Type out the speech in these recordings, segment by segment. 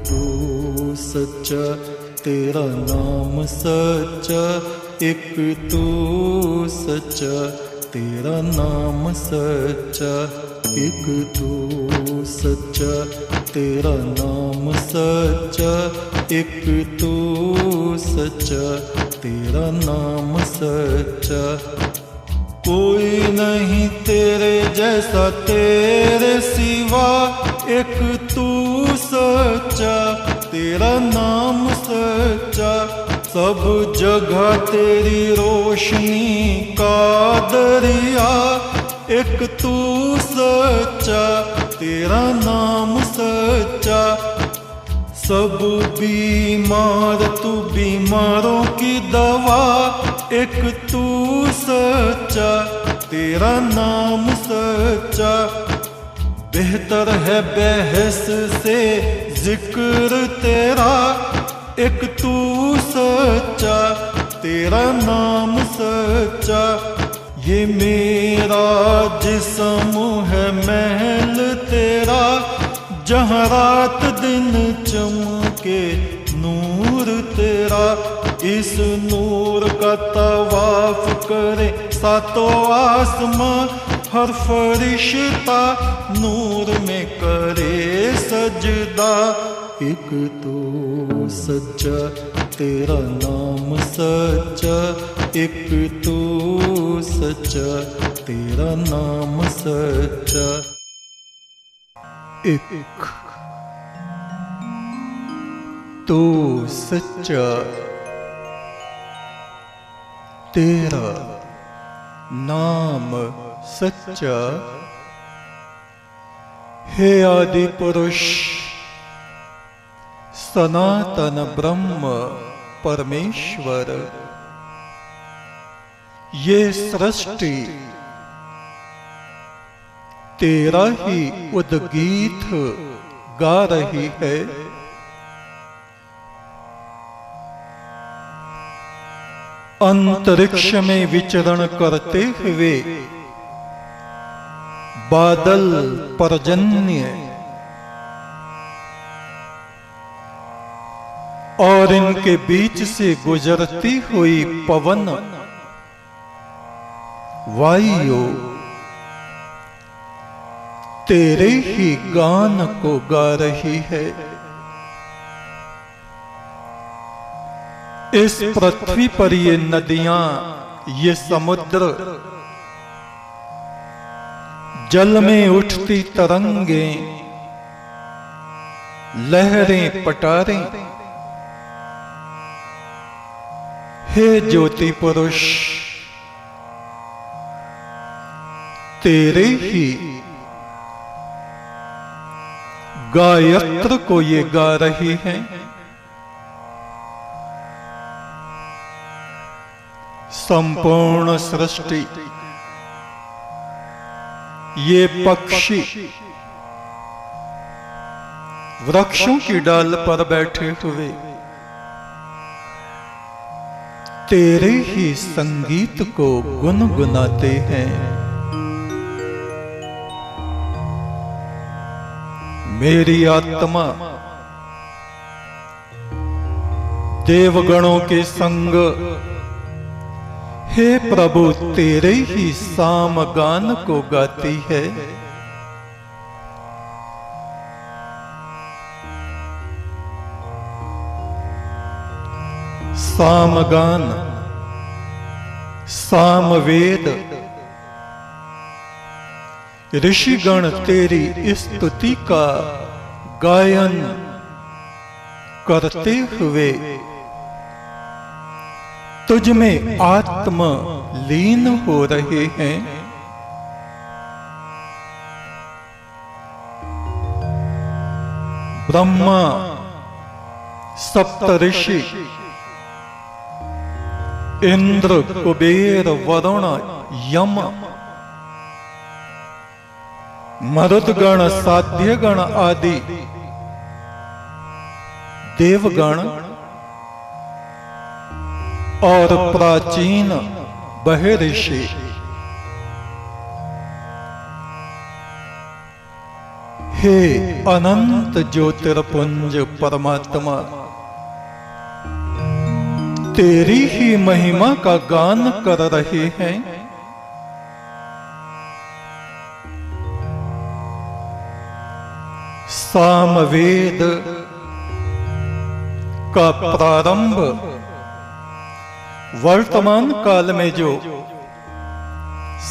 तू सच्चा, तेरा नाम सच्चा, एक तू सच्चा, तेरा नाम सच्चा, एक तू सच्चा, तेरा नाम सच्चा, एक तू सच्चा, तेरा नाम सच्चा। कोई नहीं तेरे जैसा तेरे सिवा, एक तू सच्चा, तेरा नाम सच्चा। सब जगह तेरी रोशनी का दरिया, एक तू सच्चा, तेरा नाम सच्चा। सब बीमार तू बीमारों की दवा, एक तू सच्चा, तेरा नाम सच्चा। बेहतर है बहस से जिक्र तेरा, एक तू सच्चा, तेरा नाम सच्चा। ये मेरा जिस्म है महल तेरा, जहाँ रात दिन चमके नूर तेरा। इस नूर का तवाफ करे सातों आसमां, हर फरिश्ता नूर में करे सजदा। एक तो सच्चा, तेरा नाम सच्चा, एक तो सच्चा, तेरा नाम सच्चा। एक तो सच्चा, तेरा नाम सच्चा। हे आदि पुरुष सनातन ब्रह्म परमेश्वर, ये सृष्टि तेरा ही उद्गीत गा रही है। अंतरिक्ष में विचरण करते हुए बादल पर्जन्य और इनके बीच से गुजरती हुई पवन वायु तेरे ही गान को गा रही है। इस पृथ्वी पर ये नदियां, ये समुद्र, जल में उठती तरंगें, लहरें पटारें, हे ज्योति पुरुष तेरे ही गायत्र को ये गा रही हैं। संपूर्ण सृष्टि, ये पक्षी वृक्षों की डाल पर बैठे हुए तेरे ही संगीत को गुनगुनाते हैं। मेरी आत्मा देवगणों के संग, हे प्रभु तेरे ही सामगान को गाती है। सामगान, सामवेद, ऋषिगण तेरी स्तुति का गायन करते हुए तुझ में आत्म लीन हो रहे हैं। ब्रह्मा, सप्तऋषि, इंद्र, कुबेर, वरुण, यम, मरुदगण, साध्यगण आदि देवगण और प्राचीन बहिर्षि हे अनंत ज्योतिर्पुंज परमात्मा, तेरी ही महिमा का गान कर रहे हैं। सामवेद का प्रारंभ वर्तमान काल में जो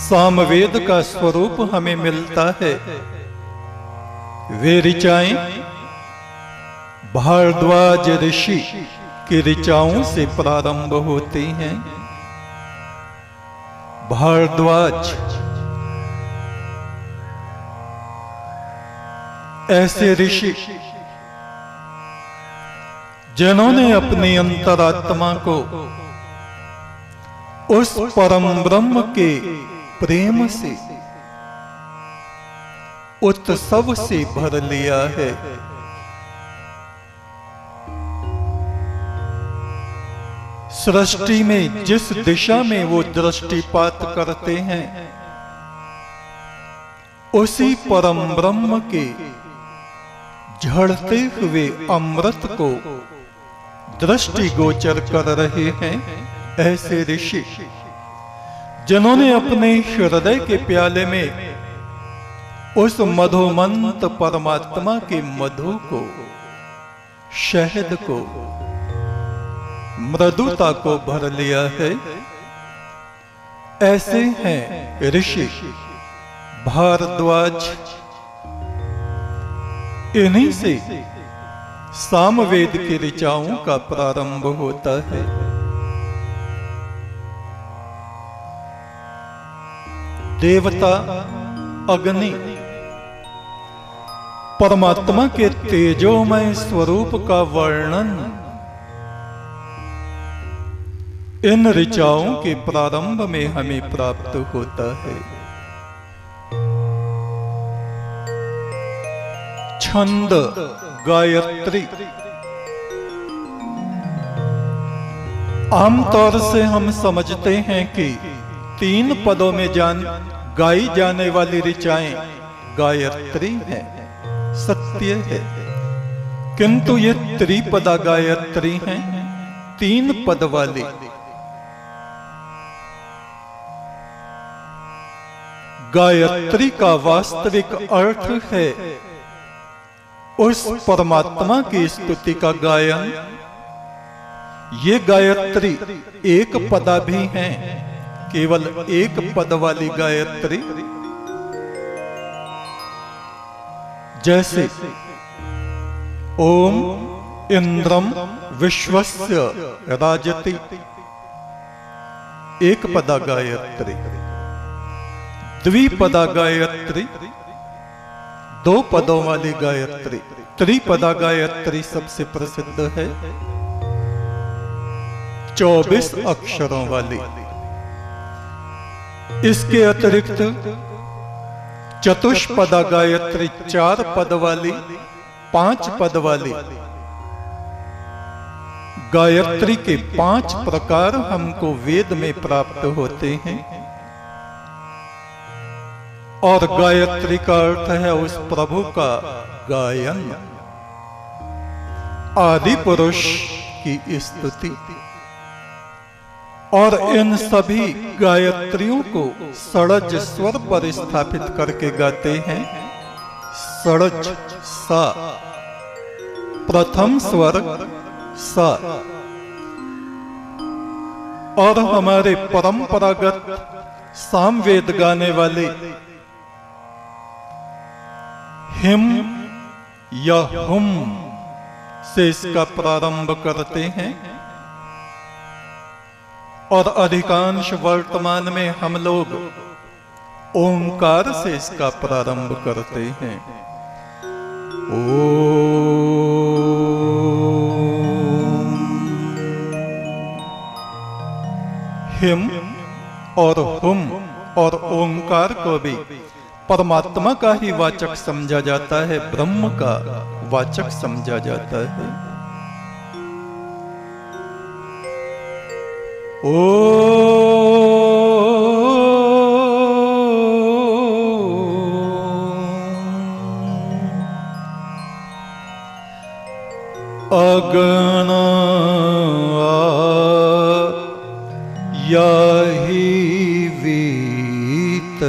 सामवेद का स्वरूप हमें मिलता है, वे ऋचाएं भारद्वाज ऋषि की ऋचाओं से प्रारंभ होती हैं। भारद्वाज ऐसे ऋषि जिन्होंने अपनी अंतरात्मा को उस परम ब्रह्म के प्रेम से, उत्सव से भर लिया है। सृष्टि में जिस दिशा में वो दृष्टिपात करते हैं, उसी परम ब्रह्म के झड़ते हुए अमृत को दृष्टिगोचर कर रहे हैं ऐसे ऋषि, जिन्होंने अपने हृदय के प्याले में उस मधुमंत परमात्मा के मधु को, शहद को, मृदुता को भर लिया है। ऐसे हैं ऋषि भारद्वाज। इन्हीं से सामवेद की ऋचाओं का प्रारंभ होता है। देवता अग्नि परमात्मा के तेजोमय स्वरूप का वर्णन इन ऋचाओं के प्रारंभ में हमें प्राप्त होता है। छंद गायत्री आमतौर से हम समझते हैं कि 3 पदों में गाई जाने वाली ऋचाएं गायत्री है, सत्य है, किंतु ये त्रिपदा गायत्री हैं, 3 पद वाली। गायत्री का वास्तविक अर्थ है उस परमात्मा की स्तुति का गायन। ये गायत्री एक पदा भी हैं, केवल एक पद वाली गायत्री। जैसे ओम इंद्रम विश्वस्य राजति, एक पदा गायत्री। द्विपदा गायत्री, 2 पदों वाली गायत्री। त्रिपदा गायत्री सबसे प्रसिद्ध है, 24 अक्षरों वाली। इसके अतिरिक्त चतुष्पदा गायत्री, 4 पद वाली, 5 पद वाली। गायत्री के 5 प्रकार हमको वेद में प्राप्त होते हैं। और गायत्री का अर्थ है उस प्रभु का गायन, आदि पुरुष की स्तुति। और इन सभी गायत्रियों को षड्ज स्वर पर स्थापित करके गाते हैं। षड्ज सा, प्रथम स्वर सा। और हमारे परंपरागत सामवेद गाने वाले हिम या हुम से इसका प्रारंभ करते हैं। और अधिकांश वर्तमान में हम लोग ओंकार से इसका प्रारंभ करते हैं। हिम और हुम और ओंकार को भी परमात्मा का ही वाचक समझा जाता है, ब्रह्म का वाचक समझा जाता है। याहि वीतये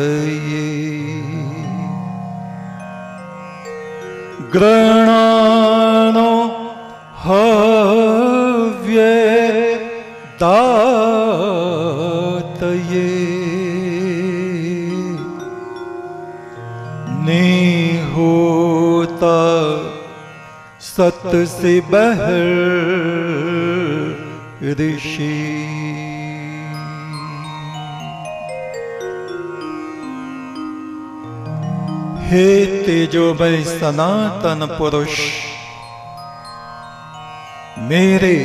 गृह्णानो हव्ये दातये निहोता सत से बहर ऋषि हे तेजोमय सनातन पुरुष, मेरे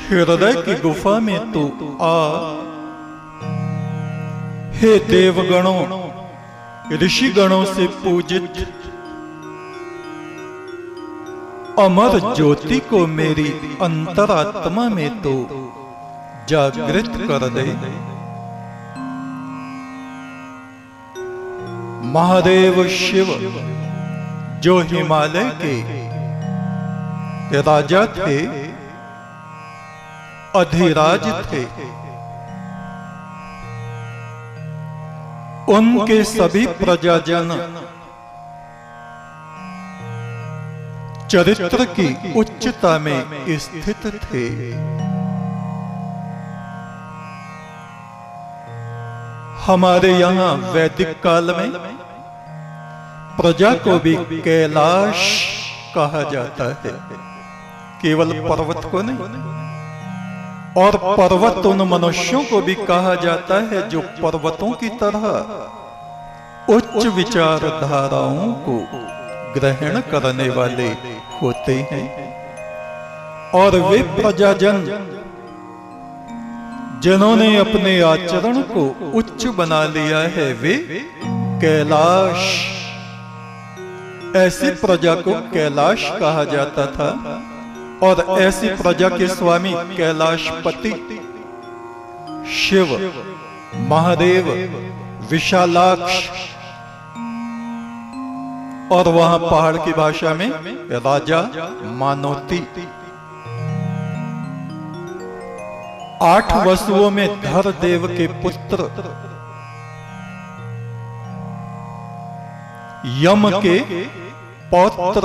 हृदय की गुफा में तू आ। हे देवगणों ऋषिगणों से पूजित अमर ज्योति को मेरी अंतरात्मा में तो जागृत कर दे। महादेव शिव जो हिमालय के राजा थे, अधिराज थे, उनके सभी प्रजाजन चरित्र की उच्चता में स्थित थे। हमारे यहाँ वैदिक काल में प्रजा को भी कैलाश कहा जाता है, केवल पर्वत को नहीं। और पर्वत उन मनुष्यों को भी कहा जाता है जो पर्वतों की तरह उच्च विचारधाराओं को ग्रहण करने वाले होते हैं। और वे प्रजाजन जिन्होंने अपने आचरण को उच्च बना लिया है, वे कैलाश, ऐसी प्रजा को कैलाश कहा जाता था। और ऐसी प्रजा के स्वामी कैलाशपति शिव, महादेव, विशालाक्ष, और वहां पहाड़ की भाषा में राजा मानोती। 8 वसुओं में धर देव के पुत्र यम के पौत्र।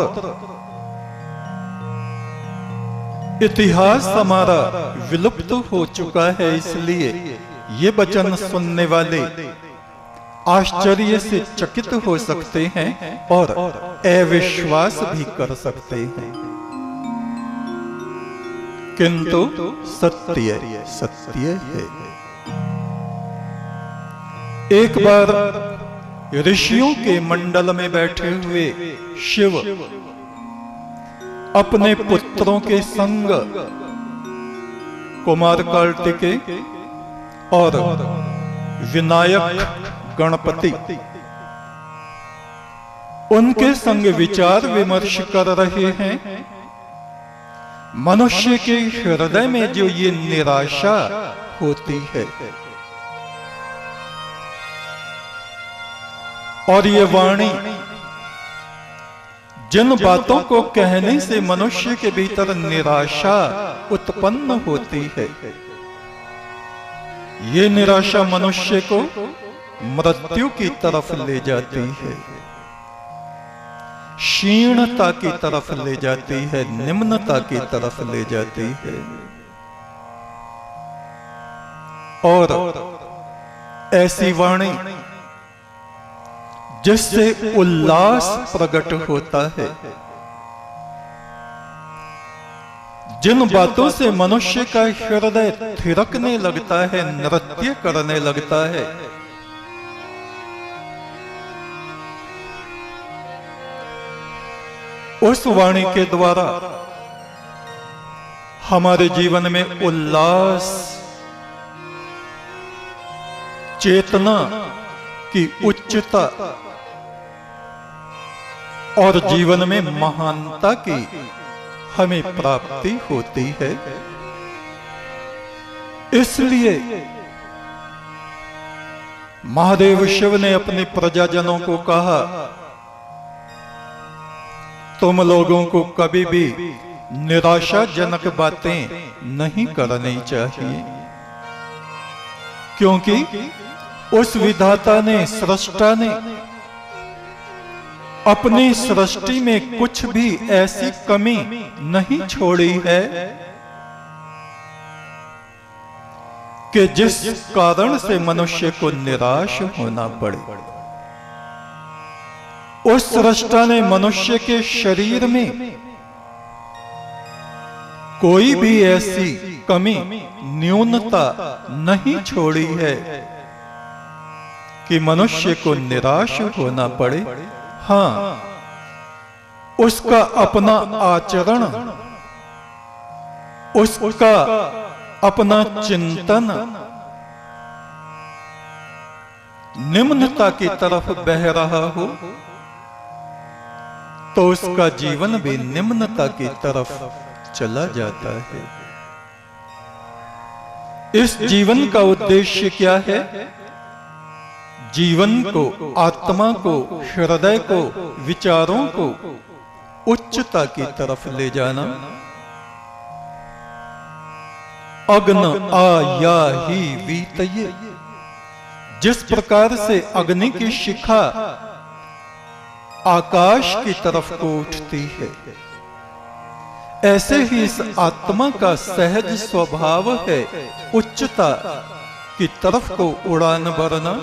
इतिहास हमारा विलुप्त हो चुका है, इसलिए ये वचन सुनने वाले आश्चर्य से चकित हो सकते हैं और अविश्वास भी कर सकते हैं, किंतु सत्य सत्य है। एक बार ऋषियों के मंडल में बैठे हुए शिव अपने पुत्रों के संग कुमार कार्तिकेय और विनायक गणपति उनके संग विचार विमर्श कर रहे हैं। मनुष्य के हृदय में जो ये निराशा होती है और ये वाणी जिन बातों को कहने से मनुष्य के भीतर निराशा उत्पन्न होती है, ये निराशा मनुष्य को मृत्यु की तरफ ले जाती है, क्षीणता की तरफ ले जाती है, निम्नता की तरफ ले जाती है। और ऐसी वाणी जिससे उल्लास प्रकट होता है, जिन बातों से मनुष्य का हृदय थिरकने लगता है, नृत्य करने लगता है, उस वाणी के द्वारा हमारे जीवन में उल्लास, चेतना की उच्चता और जीवन में महानता की हमें प्राप्ति होती है। इसलिए महादेव शिव ने अपने प्रजाजनों को कहा, तुम लोगों को कभी भी निराशाजनक बातें नहीं करनी चाहिए। क्योंकि उस विधाता ने, सृष्टा ने अपनी सृष्टि में कुछ भी ऐसी कमी नहीं छोड़ी है कि जिस कारण से मनुष्य को निराश होना पड़े। उस सृष्टा ने मनुष्य के शरीर में कोई भी ऐसी कमी, न्यूनता नहीं छोड़ी है कि मनुष्य को निराश होना पड़े। हाँ, उसका अपना आचरण, उसका अपना चिंतन निम्नता की तरफ बह रहा हो तो उसका जीवन भी निम्नता की तरफ चला जाता है। इस जीवन का उद्देश्य क्या है? जीवन को, आत्मा को, हृदय को, विचारों को उच्चता की तरफ ले जाना। अग्न आया ही वीतये, जिस प्रकार से अग्नि की शिखा आकाश की तरफ को उठती है, ऐसे ही इस आत्मा का सहज स्वभाव है उच्चता की तरफ को उड़ान भरना।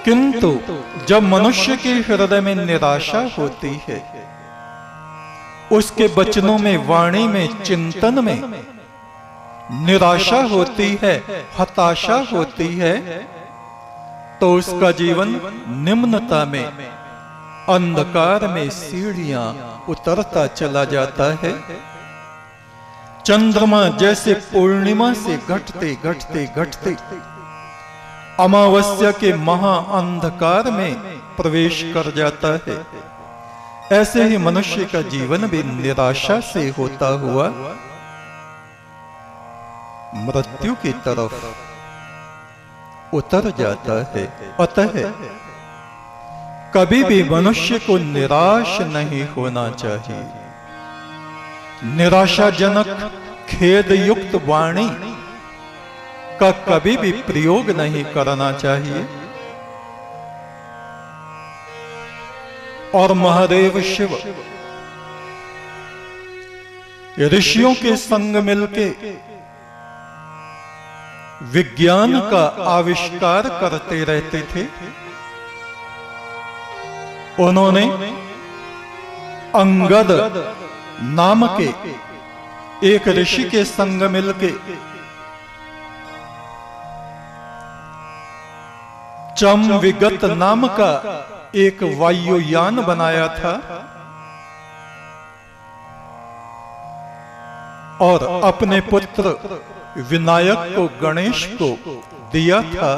किंतु जब मनुष्य के हृदय में निराशा होती है, उसके वचनों में, वाणी में, चिंतन में निराशा होती है, हताशा होती है, तो उसका जीवन निम्नता में, अंधकार में सीढ़ियां उतरता चला जाता है। चंद्रमा जैसे पूर्णिमा से घटते घटते घटते अमावस्या के महा अंधकार में प्रवेश कर जाता है, ऐसे ही मनुष्य का जीवन भी निराशा से होता हुआ मृत्यु की तरफ उतर जाता है। अतः कभी भी मनुष्य को निराश नहीं होना चाहिए। निराशाजनक, खेद युक्त वाणी का कभी भी प्रयोग नहीं करना चाहिए। और महादेव शिव ऋषियों के संग मिलके विज्ञान का आविष्कार करते रहते थे। उन्होंने अंगद नाम के एक ऋषि के संग मिलके चम विगत नाम का एक वायुयान बनाया था और अपने पुत्र विनायक को, गणेश को दिया था।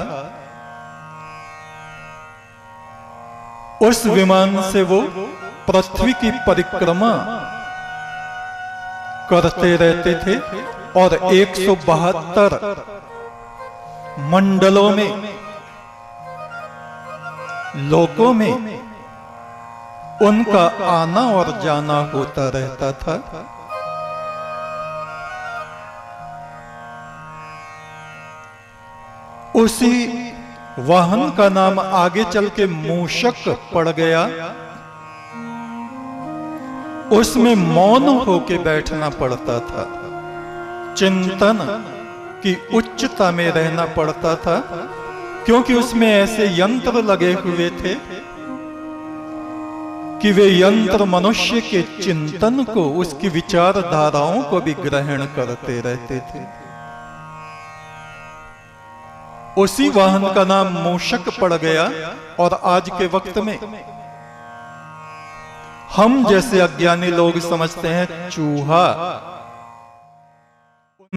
उस विमान से वो पृथ्वी की परिक्रमा करते रहते थे और 172 मंडलों में, लोकों में उनका आना और जाना होता रहता था। उसी वाहन का नाम आगे चल के मूषक पड़ गया। उसमें मौन होके बैठना पड़ता था, चिंतन की उच्चता में रहना पड़ता था, क्योंकि उसमें ऐसे यंत्र लगे हुए थे कि वे यंत्र मनुष्य के चिंतन को, उसकी विचारधाराओं को भी ग्रहण करते रहते थे। उसी वाहन का नाम मूषक पड़ गया। और आज के वक्त में हम जैसे अज्ञानी लोग समझते हैं चूहा